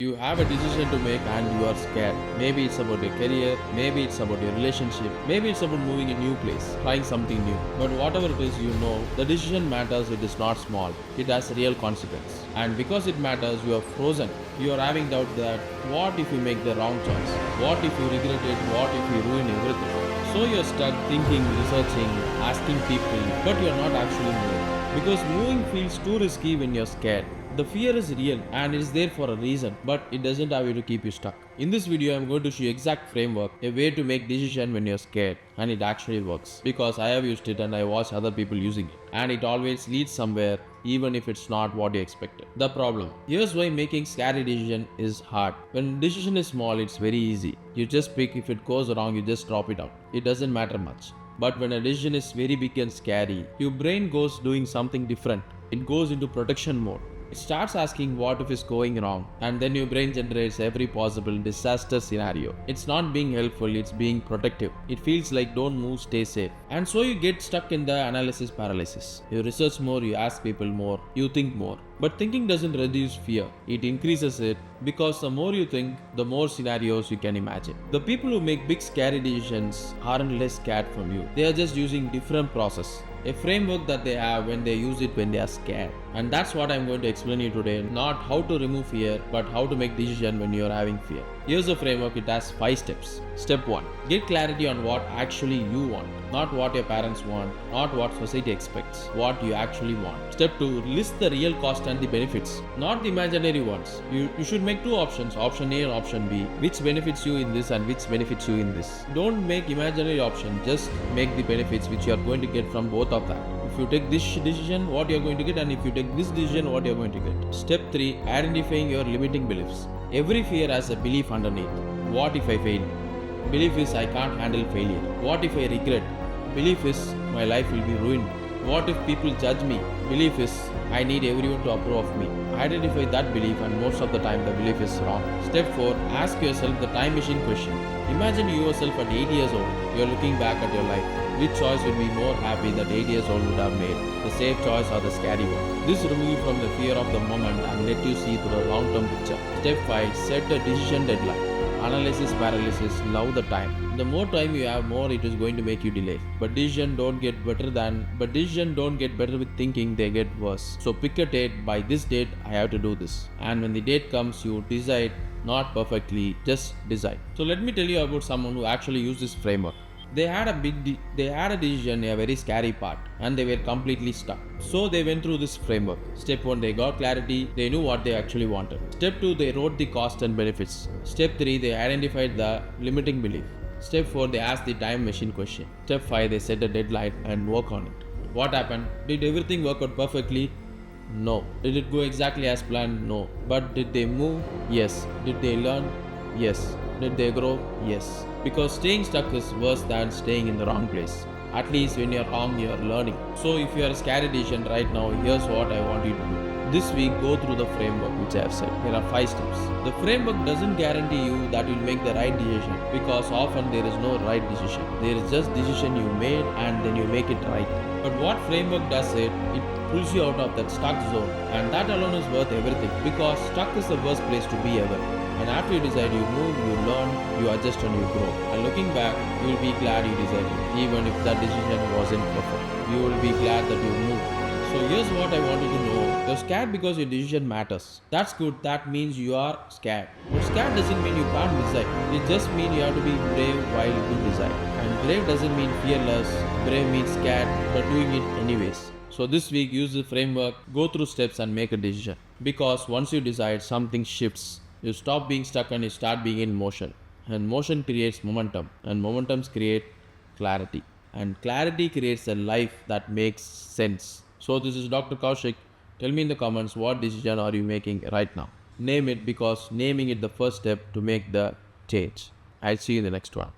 You have a decision to make and you are scared. Maybe it's about your career, maybe it's about your relationship, maybe it's about moving a new place, trying something new. But whatever it is, the decision matters, it is not small. It has real consequence. And because it matters, you are frozen. You are having doubt that what if you make the wrong choice? What if you regret it? What if you ruin everything? So you're stuck thinking, researching, asking people, but you're not actually moving. Because moving feels too risky when you're scared. The fear is real and it is there for a reason, but it doesn't have to keep you stuck. In this video, I'm going to show you exact framework, a way to make decision when you're scared, and it actually works. Because I have used it and I watch other people using it. And it always leads somewhere, even if it's not what you expected. The problem. Here's why making scary decision is hard. When decision is small, it's very easy. You just pick, if it goes wrong, you just drop it out. It doesn't matter much. But when a decision is very big and scary, your brain goes doing something different. It goes into protection mode. It starts asking what if it's going wrong, and then your brain generates every possible disaster scenario. It's not being helpful, it's being protective. It feels like don't move, stay safe. And so you get stuck in the analysis paralysis. You research more, you ask people more, you think more. But thinking doesn't reduce fear, it increases it, because the more you think, the more scenarios you can imagine. The people who make big scary decisions aren't less scared from you. They are just using different process. A framework that they have when they use it when they are scared. And that's what I'm going to explain you today. Not how to remove fear, but how to make decision when you're having fear. Here's a framework, it has 5 steps. Step 1. Get clarity on what actually you want. Not what your parents want, not what society expects, what you actually want. Step 2. List the real cost and the benefits, not the imaginary ones. You should make 2 options, option A and option B. Which benefits you in this and which benefits you in this. Don't make imaginary option, just make the benefits which you are going to get from both of them. If you take this decision, what you are going to get, and if you take this decision, what you are going to get. Step 3. Identifying your limiting beliefs. Every fear has a belief underneath. What if I fail? Belief is I can't handle failure. What if I regret? Belief is my life will be ruined. What if people judge me? Belief is I need everyone to approve of me. Identify that belief, and most of the time the belief is wrong. Step 4. Ask yourself the time machine question. Imagine yourself at 8 years old. You are looking back at your life. Which choice would be more happy that 8 years old would have made? The safe choice or the scary one? This removes you from the fear of the moment and let you see through the long-term picture. Step 5. Set a decision deadline. Analysis paralysis, love the time. The more time you have, more it is going to make you delay. But decisions don't get better with thinking, they get worse. So pick a date, by this date I have to do this. And when the date comes, you decide, not perfectly, just decide. So let me tell you about someone who actually used this framework. They had a decision, a very scary part, and they were completely stuck. So they went through this framework. Step 1, they got clarity, they knew what they actually wanted. Step 2, they wrote the cost and benefits. Step 3, they identified the limiting belief. Step 4, they asked the time machine question. Step 5, they set a deadline and work on it. What happened? Did everything work out perfectly? No. Did it go exactly as planned? No. But did they move? Yes. Did they learn? Yes. Did they grow? Yes. Because staying stuck is worse than staying in the wrong place. At least when you're wrong, you're learning. So if you're a scary decision right now, here's what I want you to do. This week, go through the framework which I have said. There are 5 steps. The framework doesn't guarantee you that you'll make the right decision, because often there is no right decision. There is just decision you made and then you make it right. But what framework does it pulls you out of that stuck zone, and that alone is worth everything, because stuck is the worst place to be ever. And after you decide, you move, you learn, you adjust and you grow. And looking back, you will be glad you decided, even if that decision wasn't perfect. You will be glad that you moved. So here's what I want you to know. You're scared because your decision matters. That's good, that means you are scared. But scared doesn't mean you can't decide. It just means you have to be brave while you decide. And brave doesn't mean fearless. Brave means scared, but doing it anyways. So this week, use the framework, go through steps and make a decision. Because once you decide, something shifts. You stop being stuck and you start being in motion. And motion creates momentum. And momentums create clarity. And clarity creates a life that makes sense. So this is Dr. Kaushik. Tell me in the comments, what decision are you making right now? Name it, because naming it the first step to make the change. I'll see you in the next one.